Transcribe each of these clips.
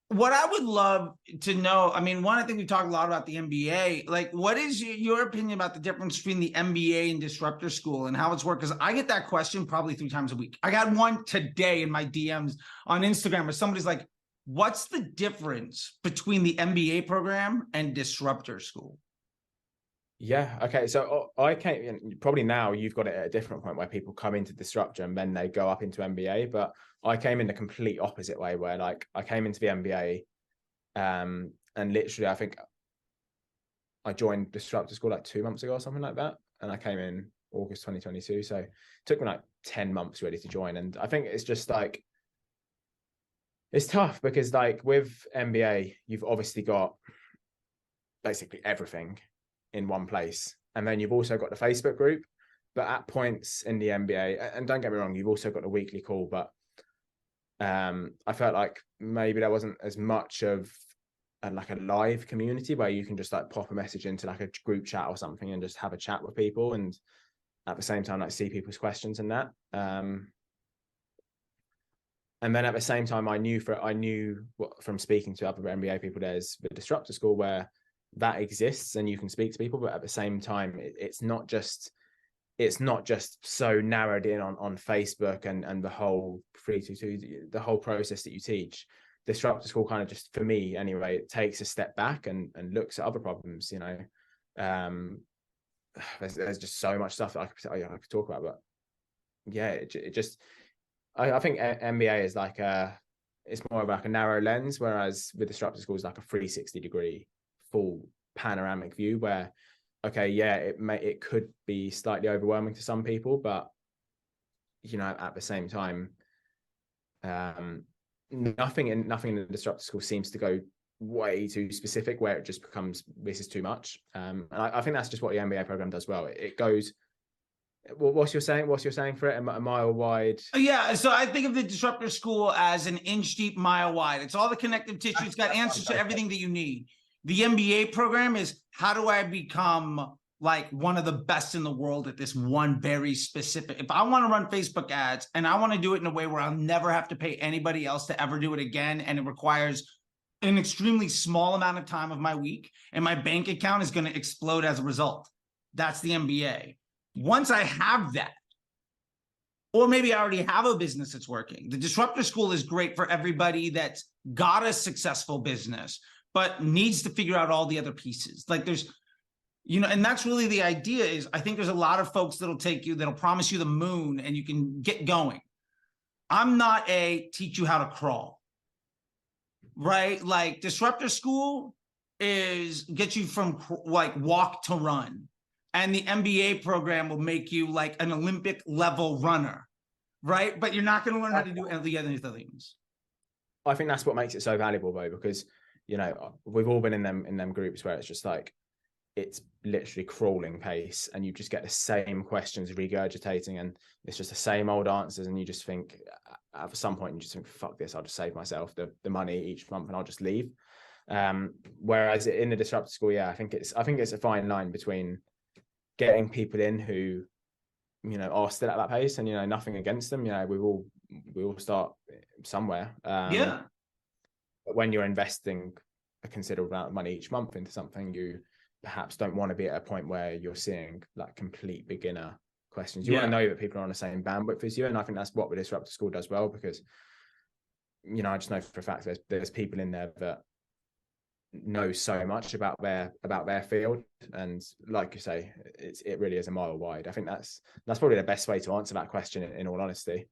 what I would love to know, I mean, one, I think we talked a lot about the MBA. Like, what is your opinion about the difference between the MBA and disruptor school and how it's worked? Because I get that question probably 3 times a week. I got one today in my DMs on Instagram where somebody's like, what's the difference between the MBA program and disruptor school? Yeah. Okay. So I came, probably now you've got it at a different point where people come into disruptor and then they go up into MBA, but I came in the complete opposite way where like I came into the MBA, and literally I think I joined disruptor school like 2 months ago or something like that. And I came in August 2022. So it took me like 10 months really to join. And I think it's just like, it's tough because like with MBA, you've obviously got basically everything in one place. And then you've also got the Facebook group, but at points in the MBA, and don't get me wrong, you've also got the weekly call, but I felt like maybe there wasn't as much of like a live community where you can just like pop a message into like a group chat or something and just have a chat with people and at the same time like see people's questions and that. And then at the same time, I knew from speaking to other MBA people, there's the disruptor school where that exists and you can speak to people, but at the same time, it's not just so narrowed in on Facebook and the whole 322, the whole process that you teach. Disruptor school kind of just, for me anyway, it takes a step back and looks at other problems. You know, there's just so much stuff that I could talk about, but yeah, it just. I think MBA is like it's more of like a narrow lens, whereas with disruptor school is like a 360-degree full panoramic view where, okay, yeah, it could be slightly overwhelming to some people, but you know, at the same time, nothing in the disruptor school seems to go way too specific where it just becomes, this is too much. And I think that's just what the MBA program does well. It goes. What's your saying for it? A mile wide? Yeah, so I think of the disruptor school as an inch deep, mile wide. It's all the connective tissue. It's got answers to everything that you need. The MBA program is, how do I become like one of the best in the world at this one very specific? If I want to run Facebook ads and I want to do it in a way where I'll never have to pay anybody else to ever do it again, and it requires an extremely small amount of time of my week, and my bank account is going to explode as a result. That's the MBA. Once I have that, or maybe I already have a business that's working, the disruptor school is great for everybody that's got a successful business, but needs to figure out all the other pieces. Like there's, you know, and that's really the idea is, I think there's a lot of folks that'll promise you the moon and you can get going. I'm not a teach you how to crawl, right? Like disruptor school is get you from like walk to run. And the MBA program will make you like an Olympic level runner, right? But you're not going to learn how to do any other things. I think that's what makes it so valuable though, because, you know, we've all been in them groups where it's just like, it's literally crawling pace and you just get the same questions regurgitating and it's just the same old answers. And you just think at some point, you just think, fuck this, I'll just save myself the money each month and I'll just leave. Whereas in the disruptor school, yeah, I think it's a fine line between getting people in who, you know, are still at that pace and, you know, nothing against them. You know, we all start somewhere. Yeah. But when you're investing a considerable amount of money each month into something, you perhaps don't want to be at a point where you're seeing like complete beginner questions. You want to know that people are on the same bandwidth as you. And I think that's what the disruptor school does well, because, you know, I just know for a fact there's people in there that know so much about their field, and like you say, it really is a mile wide. I think that's probably the best way to answer that question in all honesty.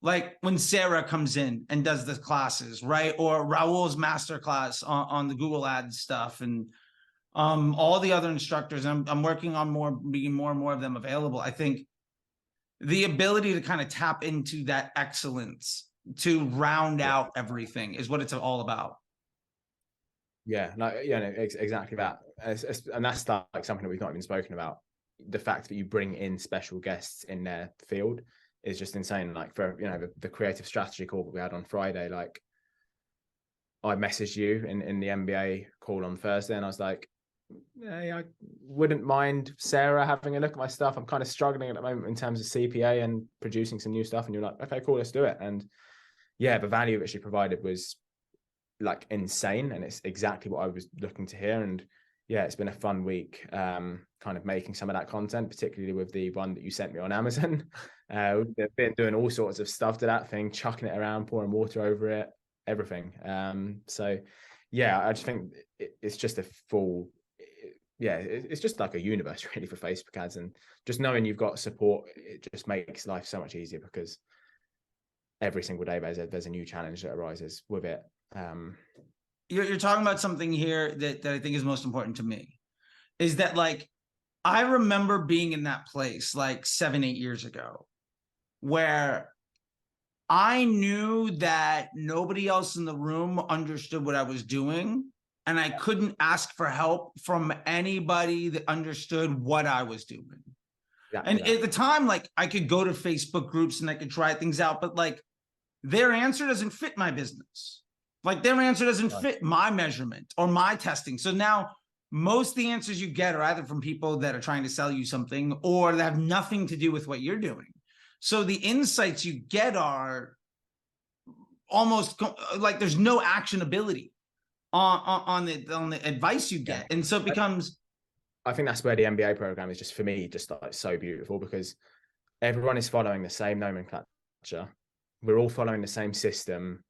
Like when Sarah comes in and does the classes, right? Or Raul's masterclass on the Google Ads stuff, and all the other instructors. I'm working on being more and more of them available. I think the ability to kind of tap into that excellence to round out everything is what it's all about. Yeah, no, exactly that. And that's like something that we've not even spoken about. The fact that you bring in special guests in their field is just insane. Like for, you know, the creative strategy call that we had on Friday, like I messaged you in the MBA call on Thursday and I was like, yeah, I wouldn't mind Sarah having a look at my stuff. I'm kind of struggling at the moment in terms of CPA and producing some new stuff. And you're like, okay, cool, let's do it. And yeah, the value that she provided was like insane, and it's exactly what I was looking to hear. And yeah, it's been a fun week, kind of making some of that content, particularly with the one that you sent me on Amazon. We've been doing all sorts of stuff to that thing, chucking it around, pouring water over it, everything. So yeah, I just think it's just a full, yeah, it's just like a universe really for Facebook ads, and just knowing you've got support, it just makes life so much easier, because every single day there's a new challenge that arises with it. You're talking about something here that I think is most important to me, is that like, I remember being in that place like 7-8 years ago, where I knew that nobody else in the room understood what I was doing, and I couldn't ask for help from anybody that understood what I was doing. And at the time, like, I could go to Facebook groups and I could try things out, but like, their answer doesn't fit my business. Like, their answer doesn't fit my measurement or my testing. So now most of the answers you get are either from people that are trying to sell you something, or that have nothing to do with what you're doing. So the insights you get are almost like there's no actionability on the advice you get. And so it becomes, I think that's where the MBA program is just, for me, just like so beautiful, because everyone is following the same nomenclature. We're all following the same system.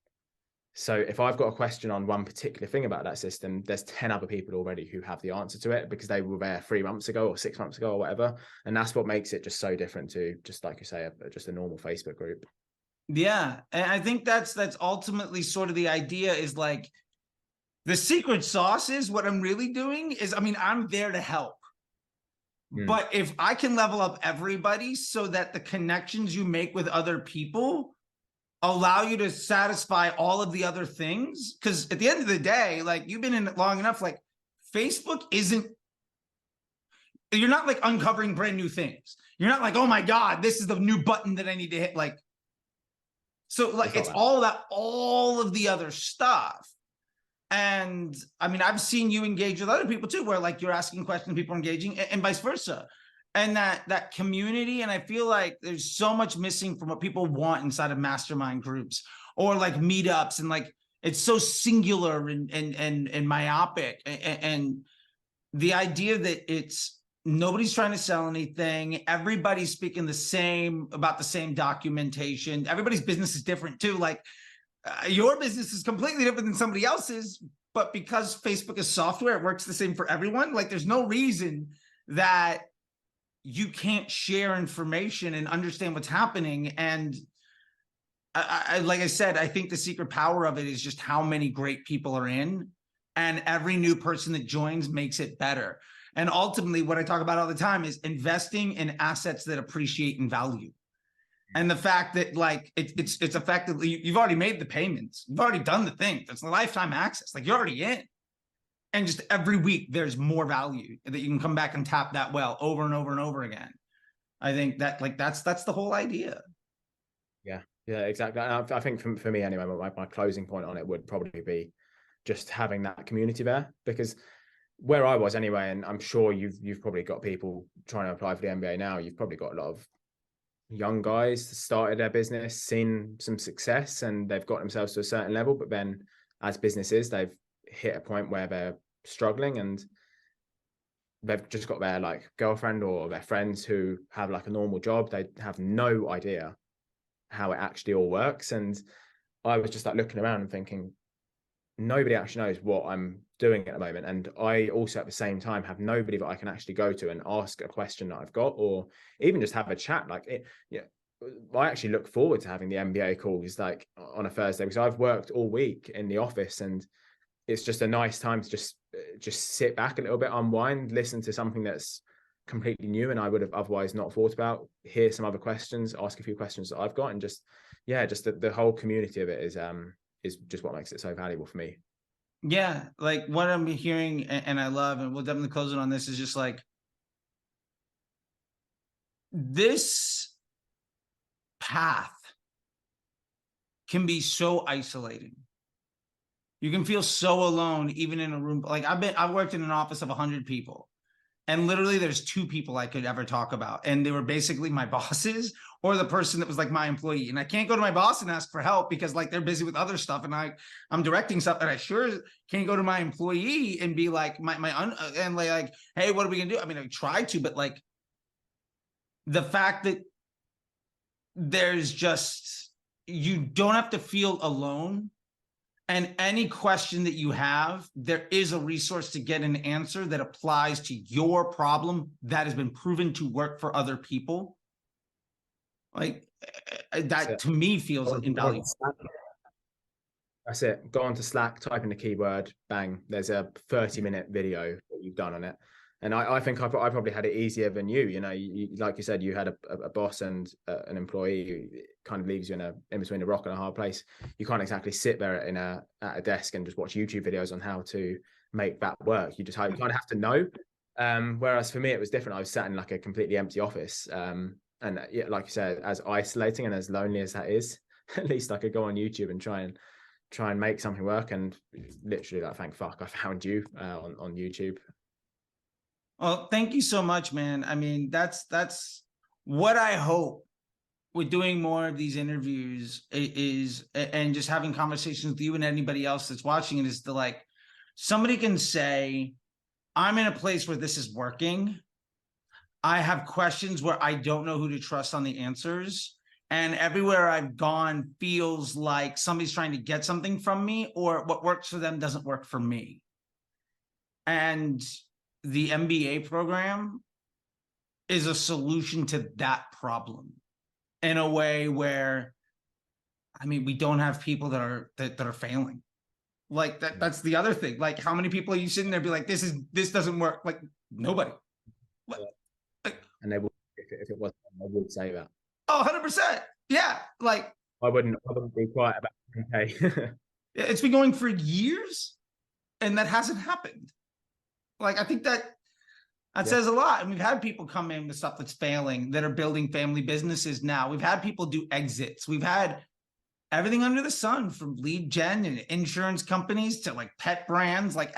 So if I've got a question on one particular thing about that system, there's 10 other people already who have the answer to it, because they were there 3 months ago or 6 months ago or whatever. And that's what makes it just so different to, just like you say, just a normal Facebook group. yeah. And I think that's ultimately sort of the idea, is like, the secret sauce is what I'm really doing is, I mean, I'm there to help. But if I can level up everybody so that the connections you make with other people allow you to satisfy all of the other things, because at the end of the day, like, you've been in it long enough, like, Facebook isn't, you're not like uncovering brand new things. You're not like, oh my God, this is the new button that I need to hit. Like, so like, it's all that, all of the other stuff. And I mean, I've seen you engage with other people too, where like, you're asking questions, people are engaging, and vice versa. And that community. And I feel like there's so much missing from what people want inside of mastermind groups or like meetups. And like, it's so singular and myopic. And the idea that it's, nobody's trying to sell anything. Everybody's speaking about the same documentation. Everybody's business is different too. Like, your business is completely different than somebody else's, but because Facebook is software, it works the same for everyone. Like, there's no reason that you can't share information and understand what's happening. And like I said, I think the secret power of it is just how many great people are in, and every new person that joins makes it better. And ultimately, what I talk about all the time is investing in assets that appreciate in value. And the fact that like, it's effectively, you've already made the payments. You've already done the thing. That's the lifetime access. Like, you're already in. And just every week there's more value that you can come back and tap that well over and over and over again. I think that like, that's the whole idea. Yeah, exactly. And I think for me anyway, my closing point on it would probably be just having that community there, because where I was anyway, and I'm sure you've probably got people trying to apply for the MBA now, you've probably got a lot of young guys that started their business, seen some success, and they've got themselves to a certain level, but then as businesses, they've hit a point where they're struggling, and they've just got their like girlfriend or their friends who have like a normal job. They have no idea how it actually all works. And I was just like looking around and thinking, nobody actually knows what I'm doing at the moment. And I also at the same time have nobody that I can actually go to and ask a question that I've got, or even just have a chat. Like it, yeah, I actually look forward to having the MBA calls like on a Thursday, because I've worked all week in the office, and it's just a nice time to just sit back a little bit, unwind, listen to something that's completely new and I would have otherwise not thought about, hear some other questions, ask a few questions that I've got, and just, yeah, just the whole community of it is just what makes it so valuable for me. Yeah, like what I'm hearing and I love, and we'll definitely close it on this, is just like, this path can be so isolating. You can feel so alone, even in a room. Like I've worked in an office of 100 people, And literally there's two people I could ever talk about. And they were basically my bosses or the person that was like my employee. And I can't go to my boss and ask for help because like they're busy with other stuff and I'm directing stuff. And I sure can't go to my employee and be like and like, hey, what are we gonna do? I mean, I tried to, but like the fact that there's just, you don't have to feel alone. And any question that you have, there is a resource to get an answer that applies to your problem that has been proven to work for other people. Like that to me feels invaluable. That's it. Go on to Slack, type in the keyword, bang. There's a 30-minute video that you've done on it. And I think I probably had it easier than you. You know, like you said, you had a boss and an employee who kind of leaves you in between a rock and a hard place. You can't exactly sit there at a desk and just watch YouTube videos on how to make that work. You kind of have to know. Whereas for me, it was different. I was sat in like a completely empty office. And yeah, like you said, as isolating and as lonely as that is, at least I could go on YouTube and try and make something work. And literally, like, thank fuck I found you on YouTube. Well, thank you so much, man. I mean, that's what I hope with doing more of these interviews is, and just having conversations with you and anybody else that's watching it, is to like, somebody can say, I'm in a place where this is working. I have questions where I don't know who to trust on the answers. And everywhere I've gone feels like somebody's trying to get something from me, or what works for them doesn't work for me. And the MBA program is a solution to that problem in a way where, I mean, we don't have people that are failing. Like that's the other thing. Like, how many people are you sitting there be like, this doesn't work? Like, nobody. What? Like, and they would, if it wasn't, they would say that. Oh, 100%. Yeah. Like, I wouldn't be quiet about it. Okay. It's been going for years and that hasn't happened. Like, I think that says a lot. And we've had people come in with stuff that's failing that are building family businesses now. We've had people do exits. We've had everything under the sun, from lead gen and insurance companies to like pet brands, like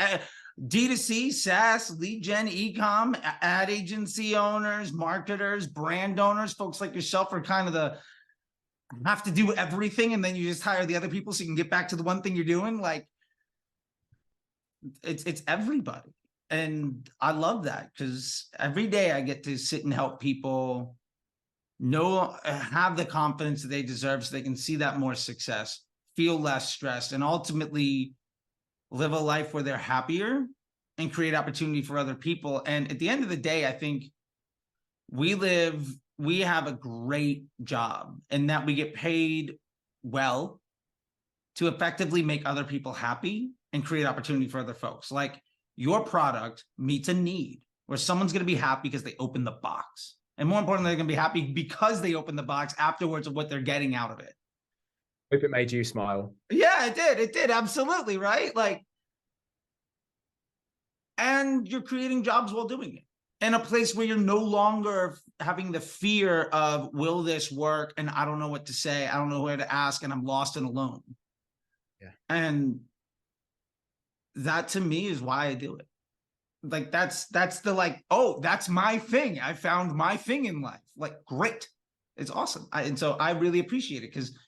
D2C, SaaS, lead gen, e-com, ad agency owners, marketers, brand owners. Folks like yourself are kind of the have to do everything, and then you just hire the other people so you can get back to the one thing you're doing. Like, it's everybody. And I love that, because every day I get to sit and help people have the confidence that they deserve so they can see that more success, feel less stressed, and ultimately live a life where they're happier and create opportunity for other people. And at the end of the day, I think we have a great job in that we get paid well to effectively make other people happy and create opportunity for other folks. Like, your product meets a need where someone's going to be happy because they open the box. And more importantly, they're going to be happy because they open the box afterwards of what they're getting out of it. Hope it made you smile. Yeah, it did. It did. Absolutely. Right. Like, and you're creating jobs while doing it in a place where you're no longer having the fear of, will this work? And I don't know what to say. I don't know where to ask, and I'm lost and alone. Yeah. And that to me is why I do it. Like, that's the, like, oh, that's my thing. I found my thing in life. Like, great. It's awesome. And so I really appreciate it, because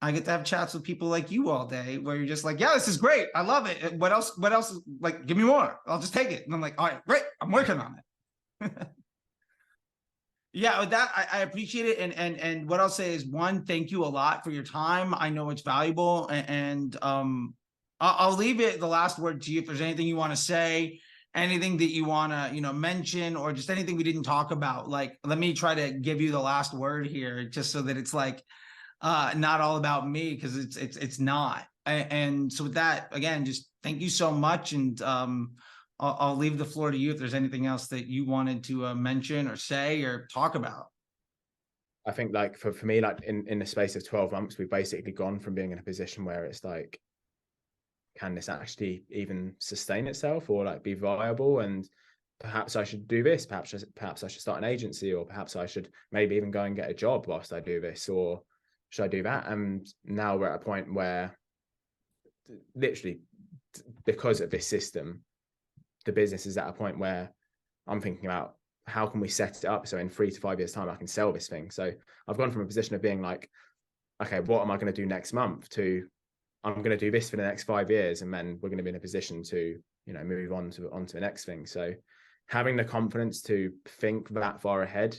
I get to have chats with people like you all day where you're just like, yeah, this is great. I love it. What else? Like, give me more. I'll just take it. And I'm like, all right, great. I'm working on it. Yeah, with that, I appreciate it. And what I'll say is, one, thank you a lot for your time. I know it's valuable. And I'll leave it, the last word, to you. If there's anything you want to say, anything that you want to, mention, or just anything we didn't talk about, like, let me try to give you the last word here, just so that it's like, not all about me, because it's not. And so with that, again, just thank you so much. And I'll leave the floor to you if there's anything else that you wanted to mention or say or talk about. I think, like, for me, like, in the space of 12 months, we've basically gone from being in a position where it's like, can this actually even sustain itself, or like be viable? And perhaps I should do this, perhaps I should start an agency, or perhaps I should maybe even go and get a job whilst I do this, or should I do that? And now we're at a point where, literally, because of this system, the business is at a point where I'm thinking about how can we set it up so in 3 to 5 years time I can sell this thing. So I've gone from a position of being like, okay, what am I going to do next month, to I'm going to do this for the next 5 years, and then we're going to be in a position to, you know, move on to the next thing. So having the confidence to think that far ahead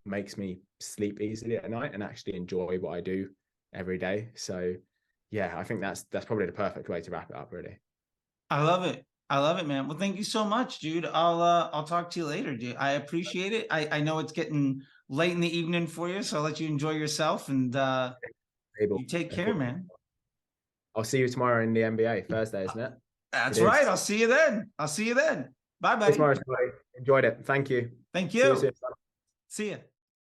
makes me sleep easily at night and actually enjoy what I do every day. So yeah, I think that's probably the perfect way to wrap it up, really. I love it. I love it, man. Well, thank you so much, dude. I'll talk to you later, dude. I appreciate it. I know it's getting late in the evening for you, so I'll let you enjoy yourself, and you take care, man. I'll see you tomorrow in the NBA. Thursday, isn't it? That's It is. right. I'll see you then. I'll see you then. Bye, buddy. Tomorrow, enjoyed it. Thank you. Thank See you you. soon. See ya.